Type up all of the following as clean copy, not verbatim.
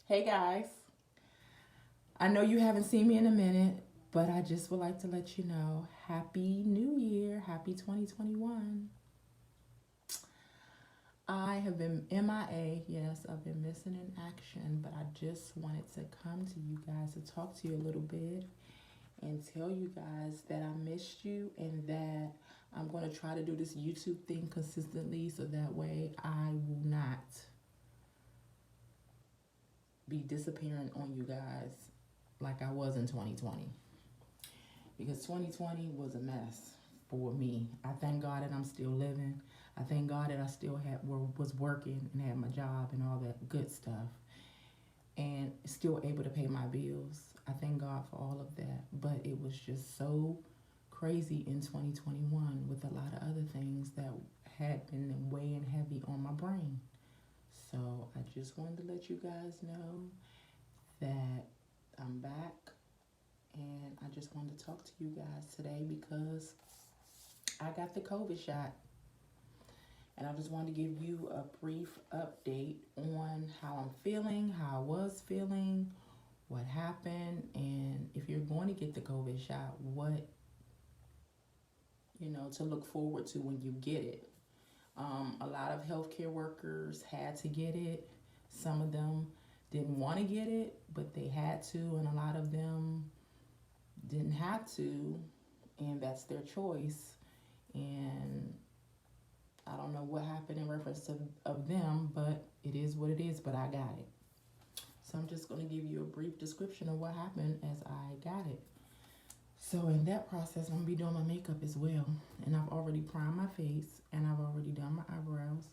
Hey guys, I know you haven't seen me in a minute, but I just would like to let you know Happy New Year, Happy 2021. I have been MIA, yes, I've been missing in action, but I just wanted to come to you guys to talk to you a little bit and tell you guys that I missed you and that I'm going to try to do this YouTube thing consistently so that way I will not be disappearing on you guys like I was in 2020. Because 2020 was a mess for me. I thank God that I'm still living. I thank God that I still was working and had my job and all that good stuff and still able to pay my bills. I thank God for all of that. But it was just so crazy in 2021 with a lot of other things that had been weighing heavy on my brain. So I just wanted to let you guys know that I'm back and I just wanted to talk to you guys today because I got the COVID shot. And I just wanted to give you a brief update on how I'm feeling, how I was feeling, what happened, and if you're going to get the COVID shot, what, to look forward to when you get it. A lot of healthcare workers had to get it. Some of them didn't want to get it, but they had to, and a lot of them didn't have to, and that's their choice. And I don't know what happened in reference to of them, but it is what it is. But I got it. So I'm just going to give you a brief description of what happened as I got it. So in that process, I'm going to be doing my makeup as well. And I've already primed my face and I've already done my eyebrows.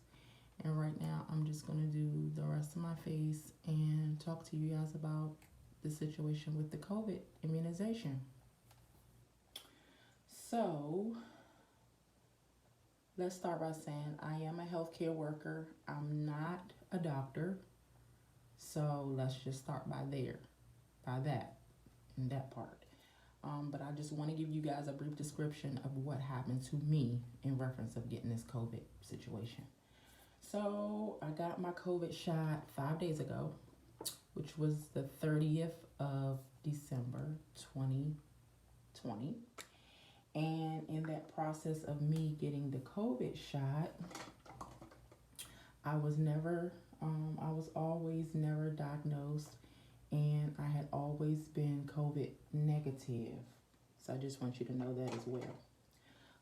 And right now, I'm just going to do the rest of my face and talk to you guys about the situation with the COVID immunization. So let's start by saying I am a healthcare worker. I'm not a doctor. So let's just start by that, in that part. But I just want to give you guys a brief description of what happened to me in reference of getting this COVID situation. So I got my COVID shot 5 days ago, which was the 30th of December 2020. And in that process of me getting the COVID shot, I was never, I was always never diagnosed, and I had always been COVID negative. So I just want you to know that as well.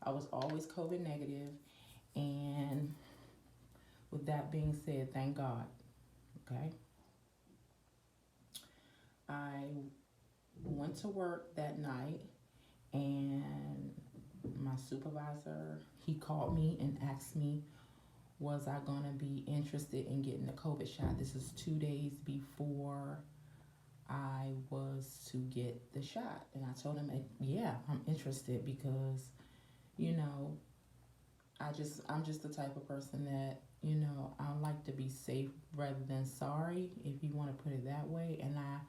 I was always COVID negative, and with that being said, thank God. Okay. I went to work that night, and my supervisor, he called me and asked me, was I going to be interested in getting the COVID shot? This is 2 days before I was to get the shot. And I told him, yeah, I'm interested because, you know, I'm just the type of person that, I like to be safe rather than sorry, if you want to put it that way. And I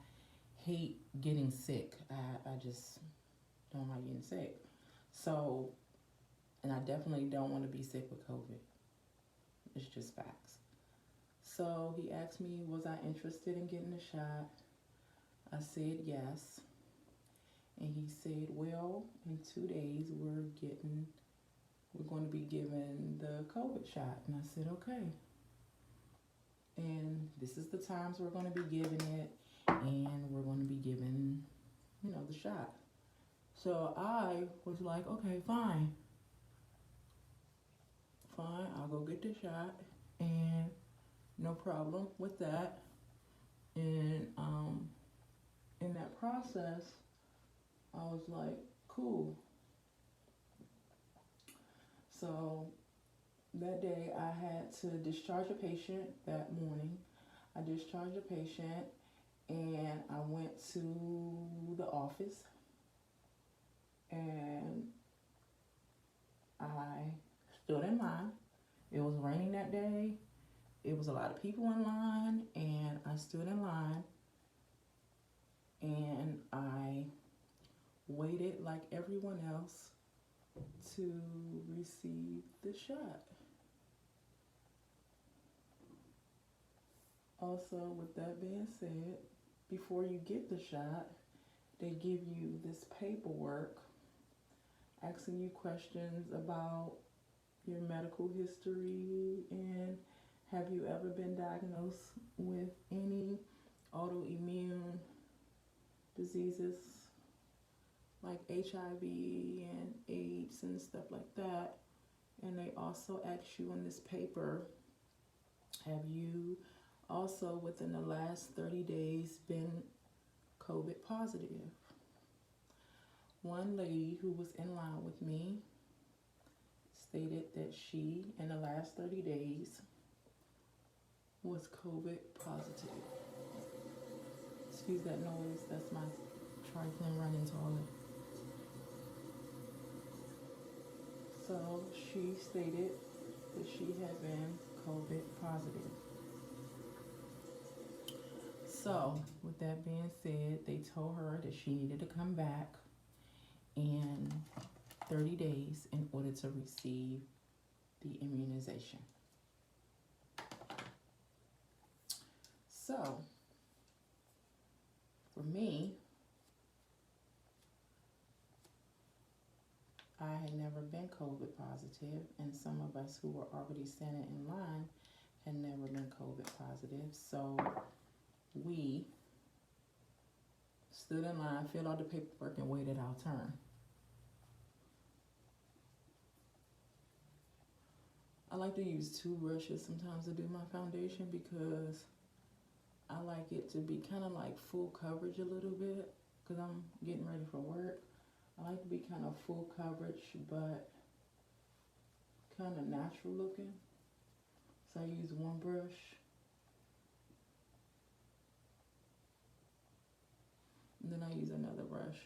hate getting sick. I just don't like getting sick. So, and I definitely don't want to be sick with COVID. It's just facts. So he asked me, was I interested in getting the shot? I said yes. And he said, well, in 2 days we're going to be given the COVID shot. And I said, okay. And this is the times we're going to be giving it, and we're going to be given, the shot. So I was like, okay, fine. Fine, I'll go get the shot. And no problem with that. And in that process, I was like, cool. So that day I had to discharge a patient that morning. I discharged a patient and I went to the office and I stood in line. It was raining that day. It was a lot of people in line, and I stood in line and I waited like everyone else to receive the shot. Also, with that being said, before you get the shot, they give you this paperwork asking you questions about your medical history and have you ever been diagnosed with any autoimmune diseases like HIV and AIDS and stuff like that. And they also ask you in this paper, have you also within the last 30 days been COVID positive? One lady who was in line with me stated that she, in the last 30 days, was COVID positive. Excuse that noise, that's my trifling running toilet. So she stated that she had been COVID positive. So, with that being said, they told her that she needed to come back in 30 days in order to receive the immunization. So, for me, I had never been COVID positive, and some of us who were already standing in line had never been COVID positive. So we stood in line, filled out the paperwork, and waited our turn. I like to use two brushes sometimes to do my foundation because I like it to be kind of like full coverage a little bit because I'm getting ready for work. I like to be kind of full coverage but kind of natural looking. So I use one brush. And then I use another brush.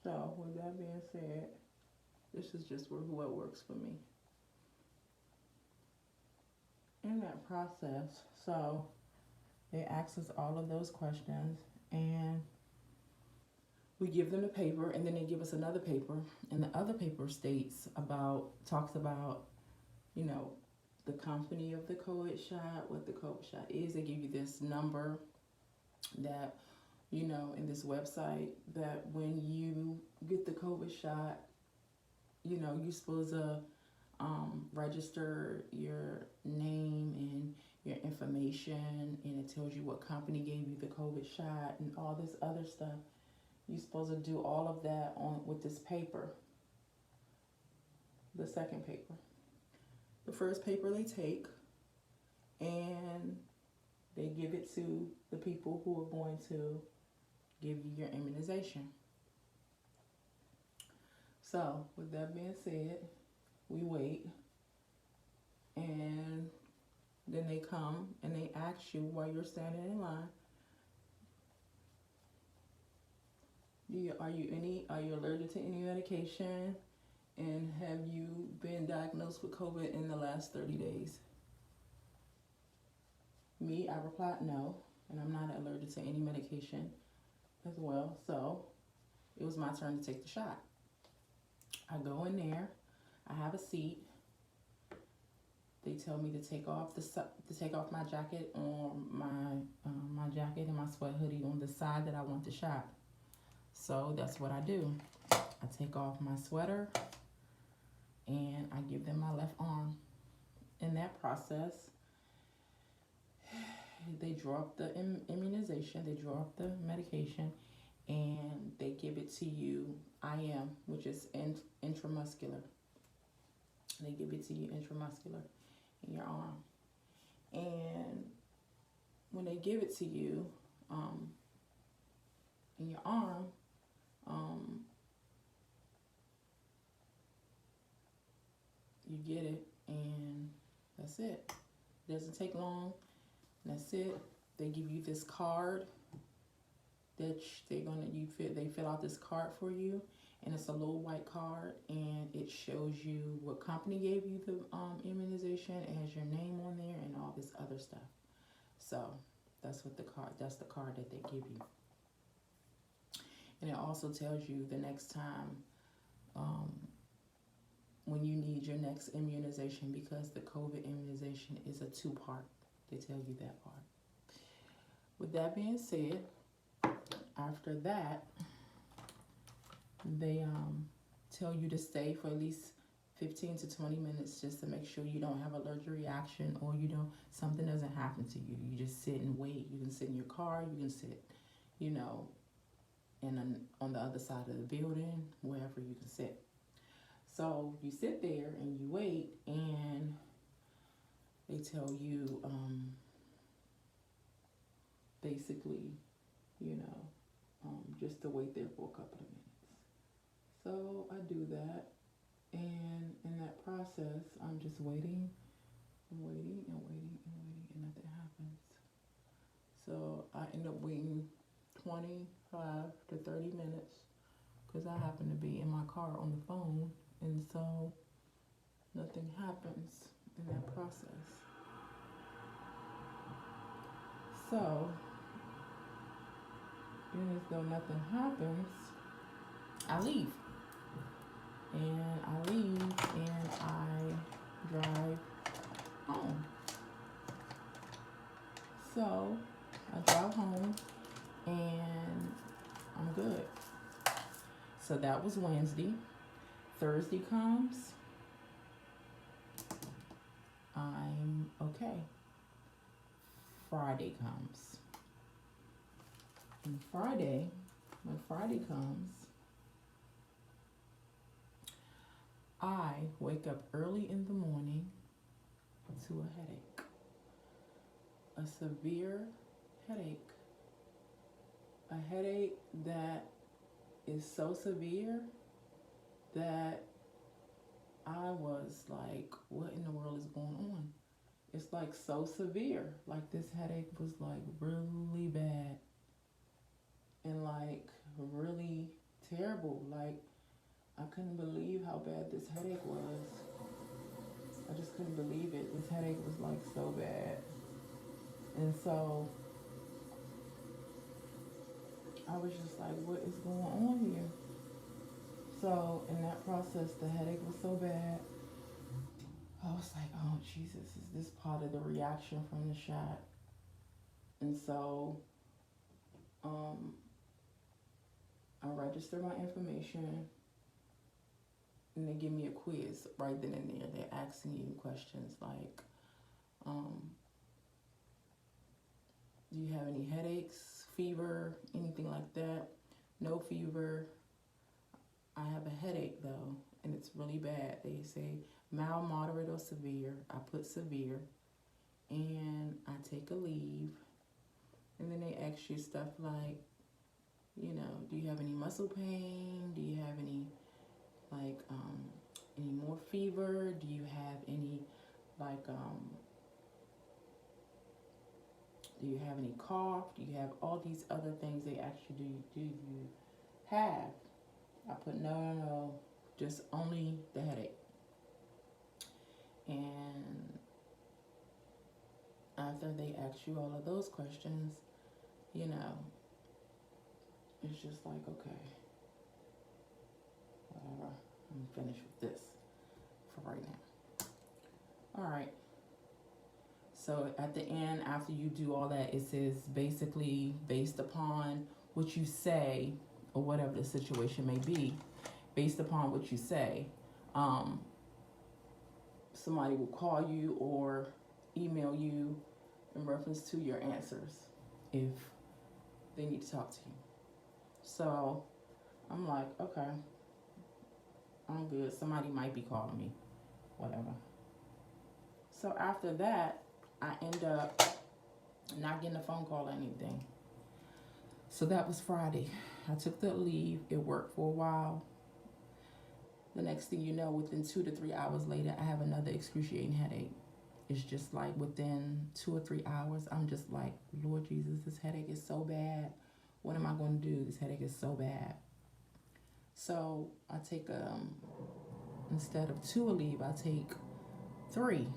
So with that being said, this is just what works for me. In that process, so they ask us all of those questions and we give them the paper and then they give us another paper and the other paper talks about, you know, the company of the COVID shot, what the COVID shot is. They give you this number that, you know, in this website that when you get the COVID shot, you know, you're supposed to register your name and your information, and it tells you what company gave you the COVID shot and all this other stuff. You're supposed to do all of that with this paper, the second paper. The first paper they take and they give it to the people who are going to give you your immunization. So, with that being said, we wait and then they come and they ask you while you're standing in line, are you allergic to any medication? And have you been diagnosed with COVID in the last 30 days? Me, I replied no, and I'm not allergic to any medication as well. So it was my turn to take the shot. I go in there, I have a seat. They tell me to take off my jacket on my jacket and my sweat hoodie on the side that I want the shot. So that's what I do. I take off my sweater and I give them my left arm. In that process, they draw up the immunization, they draw up the medication, and they give it to you IM, which is intramuscular. They give it to you intramuscular in your arm. And when they give it to you in your arm, you get it, and that's it. It doesn't take long. That's it. They give you this card that they fill out this card for you, and it's a little white card, and it shows you what company gave you the immunization. It has your name on there and all this other stuff. So that's the card that they give you. And it also tells you the next time when you need your next immunization, because the COVID immunization is a 2-part. They tell you that part. With that being said, after that, they tell you to stay for at least 15 to 20 minutes just to make sure you don't have allergic reaction, or something doesn't happen to you. You just sit and wait. You can sit in your car, you can sit, on the other side of the building, wherever you can sit. So you sit there and you wait, and they tell you basically, just to wait there for a couple of minutes. So I do that, and in that process, I'm just waiting and waiting and waiting and waiting, and nothing happens. So I end up waiting 25 to 30 minutes because I happen to be in my car on the phone, and so nothing happens in that process. So, as though nothing happens, I leave. And I leave and I drive home. So I drive home and I'm good. So that was Wednesday. Thursday comes, I'm okay. Friday comes. And when Friday comes, I wake up early in the morning to a headache. A severe headache. A headache that is so severe that I was like, what in the world is going on? It's like so severe. Like this headache was like really bad and like really terrible. Like I couldn't believe how bad this headache was. I just couldn't believe it. This headache was like so bad. And so I was just like, what is going on here? So in that process, the headache was so bad. I was like, oh Jesus, is this part of the reaction from the shot? And so I register my information, and they give me a quiz right then and there. They're asking you questions like, do you have any headaches, fever, anything like that? No fever. I have a headache though, and it's really bad. They say mild, moderate, or severe. I put severe, and I take a leave. And then they ask you stuff like, do you have any muscle pain? Do you have any any more fever? Do you have any do you have any cough? Do you have all these other things they ask you? Do you have? I put no, just only the headache. And after they ask you all of those questions, it's just like, okay, whatever, I'm finished with this for right now. All right. So at the end, after you do all that, it says basically based upon what you say, or whatever the situation may be, based upon what you say, somebody will call you or email you in reference to your answers if they need to talk to you. So I'm like, okay, I'm good. Somebody might be calling me, whatever. So after that, I end up not getting a phone call or anything. So that was Friday. I took the leave. It worked for a while. The next thing you know, within 2 to 3 hours later, I have another excruciating headache. It's just like within 2 or 3 hours, I'm just like, Lord Jesus, this headache is so bad. What am I going to do? This headache is so bad. So I take, instead of 2 a leave, I take 3.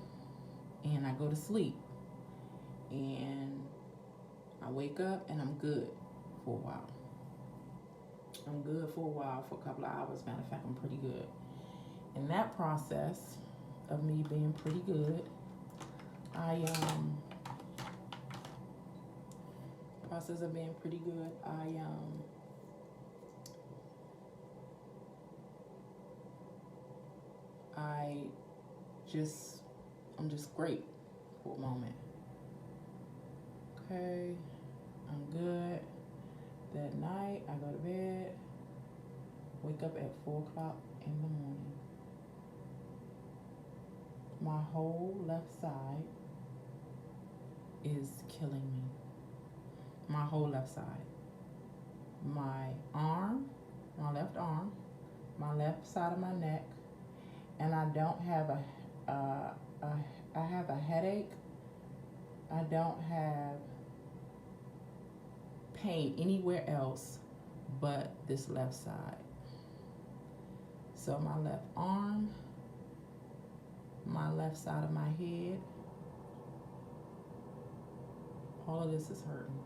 And I go to sleep. And I wake up and I'm good for a while. I'm good for a while, for a couple of hours. Matter of fact, I'm pretty good. in that process of me being pretty good, I process of being pretty good, I just I'm just great for a moment. Okay, I'm good. That night I go to bed, wake up at 4 o'clock in the morning. My whole left side is killing me. My whole left side. My arm, my left arm, my left side of my neck, and I don't have I have a headache. I don't have pain anywhere else but this left side. So my left arm, my left side of my head, all of this is hurting.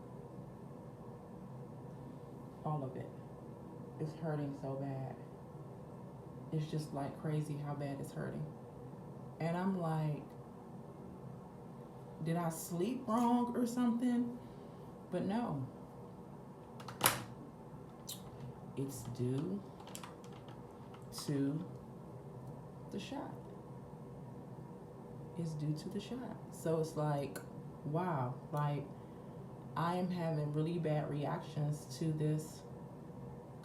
All of it is hurting so bad. It's just like crazy how bad it's hurting. And I'm like, did I sleep wrong or something? But no. It's due to the shot. It's due to the shot. So it's like, wow, like I am having really bad reactions to this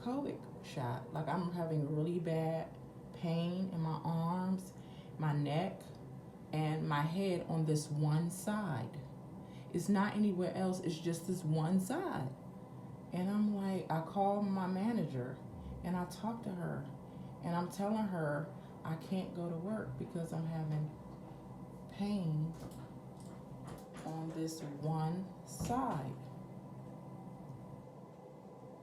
COVID shot. Like I'm having really bad pain in my arms, my neck, and my head on this one side. It's not anywhere else, it's just this one side. And I'm like, I call my manager and I talk to her and I'm telling her I can't go to work because I'm having pain on this one side.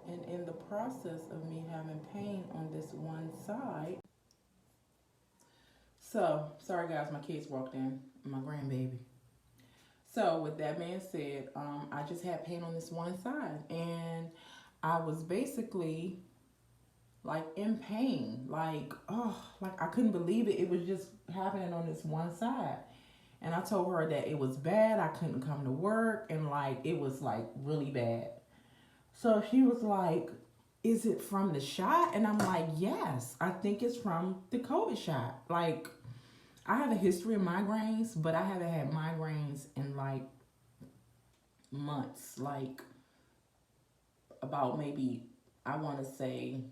And in the process of me having pain on this one side, so sorry guys, my kids walked in, my grandbaby. So with that being said, I just had pain on this one side, and I was basically like in pain, like like I couldn't believe it. It was just happening on this one side, and I told her that it was bad. I couldn't come to work, and like it was like really bad. So she was like, "Is it from the shot?" And I'm like, "Yes, I think it's from the COVID shot." Like, I have a history of migraines, but I haven't had migraines in like months, like about maybe, I want to say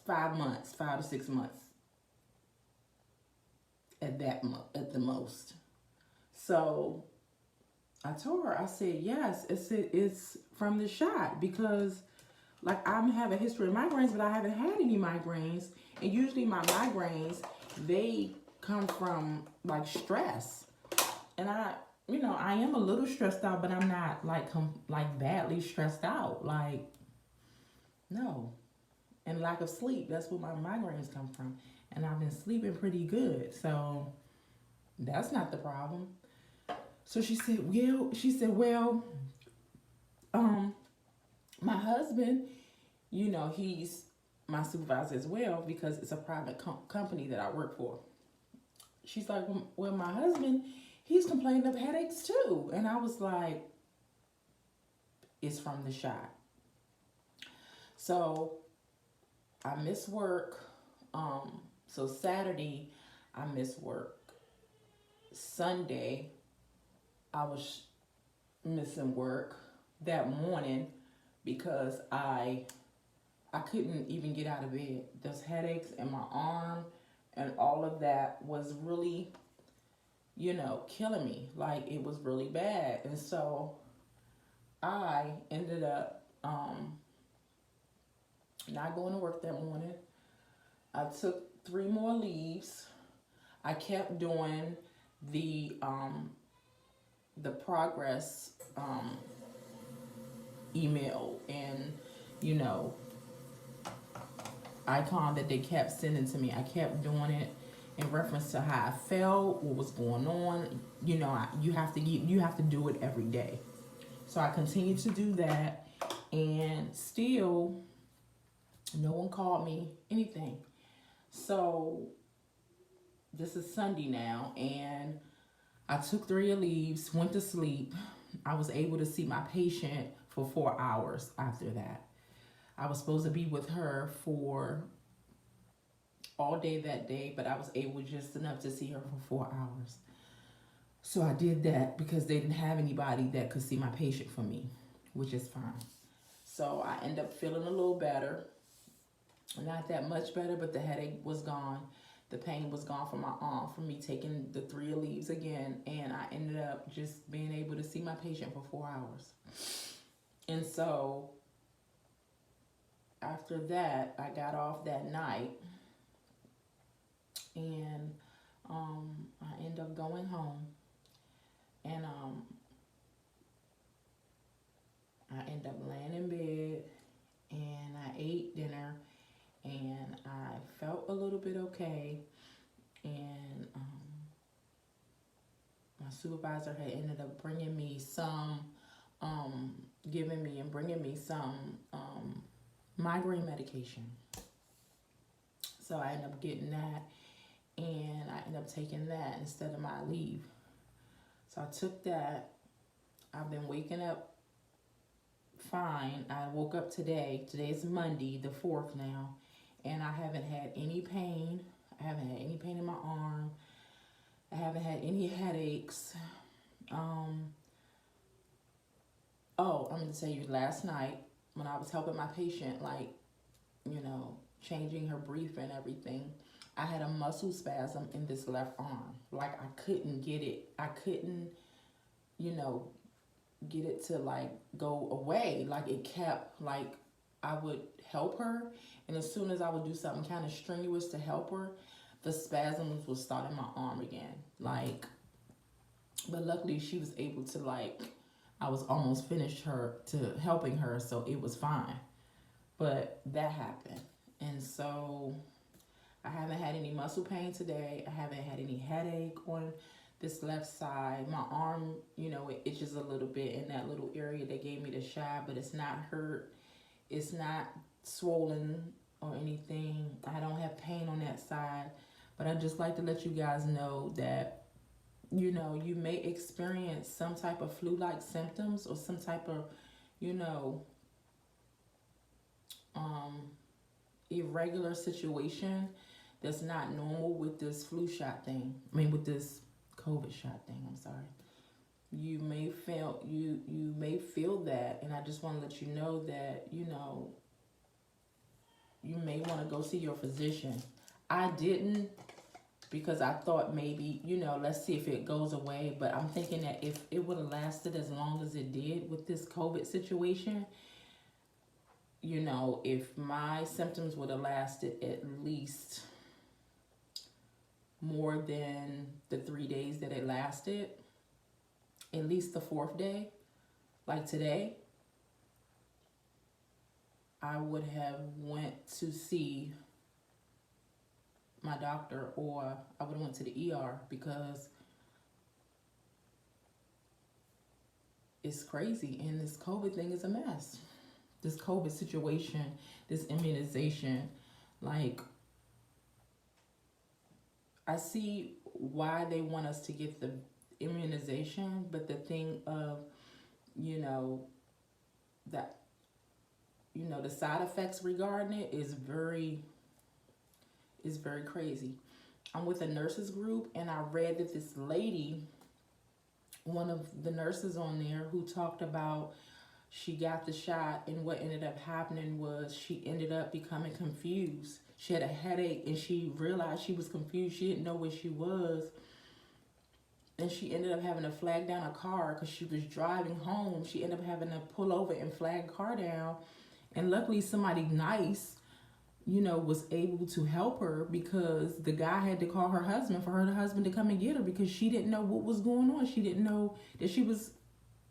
5 months, 5 to 6 months at at the most. So I told her, I said, yes, it's from the shot because like I'm have a history of migraines, but I haven't had any migraines. And usually my migraines, they come from like stress. And I am a little stressed out, but I'm not like badly stressed out. Like, no. And lack of sleep, that's where my migraines come from. And I've been sleeping pretty good. So that's not the problem. So she said, well, my husband, he's my supervisor as well because it's a private company that I work for. She's like, well, my husband, he's complaining of headaches too. And I was like, it's from the shot. So I miss work. So Saturday, I missed work. Sunday, I was missing work that morning because I couldn't even get out of bed. Those headaches in my arm and all of that was really, killing me. Like, it was really bad. And so I ended up not going to work that morning. I took 3 more leaves. I kept doing the progress email and icon that they kept sending to me. I kept doing it in reference to how I felt, what was going on. You have to do it every day. So I continued to do that, and still no one called me anything. So this is Sunday now, and I took 3 leaves, went to sleep. I was able to see my patient for 4 hours after that. I was supposed to be with her for all day that day, but I was able just enough to see her for 4 hours. So I did that because they didn't have anybody that could see my patient for me, which is fine. So I ended up feeling a little better. Not that much better, but the headache was gone. The pain was gone from my arm from me taking the 3 leaves again. And I ended up just being able to see my patient for 4 hours. And so after that, I got off that night, and I ended up going home. And I ended up laying in bed, and I ate dinner, and I felt a little bit okay. And my supervisor had ended up bringing me some, giving me and bringing me some migraine medication. So I ended up getting that, and I ended up taking that instead of my leave. So I took that. I've been waking up fine. I woke up today. Today's Monday, the 4th now, and I haven't had any pain. I haven't had any pain in my arm. I haven't had any headaches. Oh, I'm going to tell you, last night when I was helping my patient, like, changing her breathing and everything, I had a muscle spasm in this left arm. Like, I couldn't get it. I couldn't, get it to, like, go away. Like, it kept, like, I would help her, and as soon as I would do something kind of strenuous to help her, the spasms would start in my arm again. Like, but luckily she was able to, like, I was almost finished her to helping her, so it was fine. But that happened. And so I haven't had any muscle pain today. I haven't had any headache on this left side. My arm, it itches a little bit in that little area they gave me the shot, but it's not hurt. It's not swollen or anything. I don't have pain on that side. But I'd just like to let you guys know that, you may experience some type of flu-like symptoms or some type of, irregular situation that's not normal with this flu shot thing. With this COVID shot thing, I'm sorry. You may feel that, and I just want to let you know that, you may want to go see your physician. I didn't, because I thought maybe, let's see if it goes away. But I'm thinking that if it would have lasted as long as it did with this COVID situation, if my symptoms would have lasted at least more than the 3 days that it lasted, at least the 4th day, like today, I would have went to see my doctor, or I would have went to the ER, because it's crazy, and this COVID thing is a mess. This COVID situation, this immunization, like, I see why they want us to get the immunization, but the thing of, that, the side effects regarding it is very crazy. I'm with a nurses group, and I read that this lady, one of the nurses on there, who talked about she got the shot, and what ended up happening was she ended up becoming confused. She had a headache, and she realized she was confused. She didn't know where she was, and she ended up having to flag down a car because she was driving home. She ended up having to pull over and flag the car down, and luckily somebody nice, was able to help her, because the guy had to call her husband for her husband to come and get her, because she didn't know what was going on. She didn't know that she was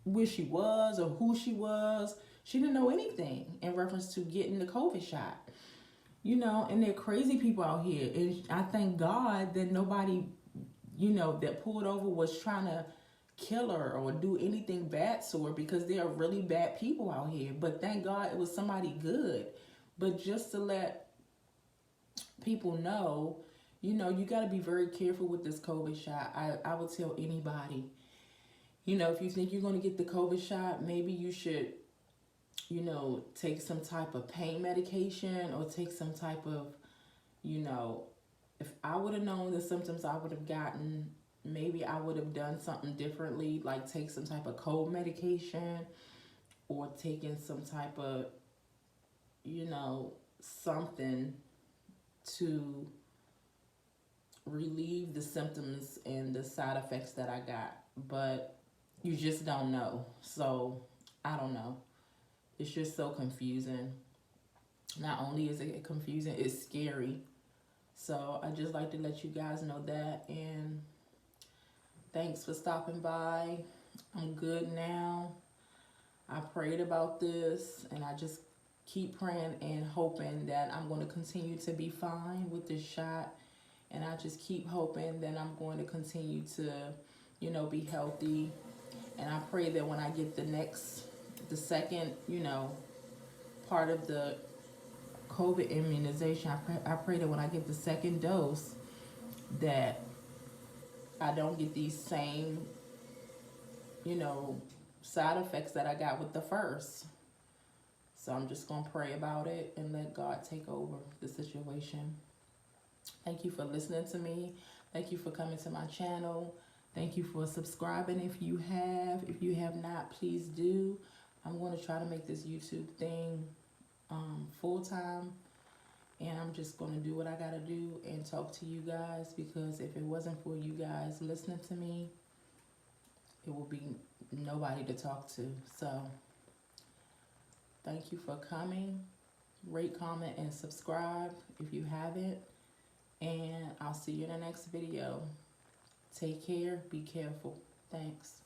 where she was or who she was. She didn't know anything in reference to getting the COVID shot. And they're crazy people out here. And I thank God that nobody, that pulled over was trying to kill her or do anything bad to her, because there are really bad people out here. But thank God it was somebody good. But just to let people know, you know, you got to be very careful with this COVID shot. I would tell anybody, you know, if you think you're going to get the COVID shot, maybe you should, you know, take some type of pain medication or take some type of, you know, if I would have known the symptoms I would have gotten, maybe I would have done something differently, like take some type of cold medication or taking some type of, you know, something to relieve the symptoms and the side effects that I got. But you just don't know. So I don't know. It's just so confusing. Not only is it confusing, it's scary. So I just like to let you guys know that. And thanks for stopping by. I'm good now. I prayed about this and I just keep praying and hoping that I'm going to continue to be fine with this shot. And I just keep hoping that I'm going to continue to, you know, be healthy. And I pray that when I get the second, you know, part of the COVID immunization, I pray that when I get the second dose, that I don't get these same, you know, side effects that I got with the first. So I'm just going to pray about it and let God take over the situation. Thank you for listening to me. Thank you for coming to my channel. Thank you for subscribing if you have. If you have not, please do. I'm going to try to make this YouTube thing full time. And I'm just going to do what I got to do and talk to you guys, because if it wasn't for you guys listening to me, it will be nobody to talk to. So thank you for coming. Rate, comment, and subscribe if you haven't. And I'll see you in the next video. Take care. Be careful. Thanks.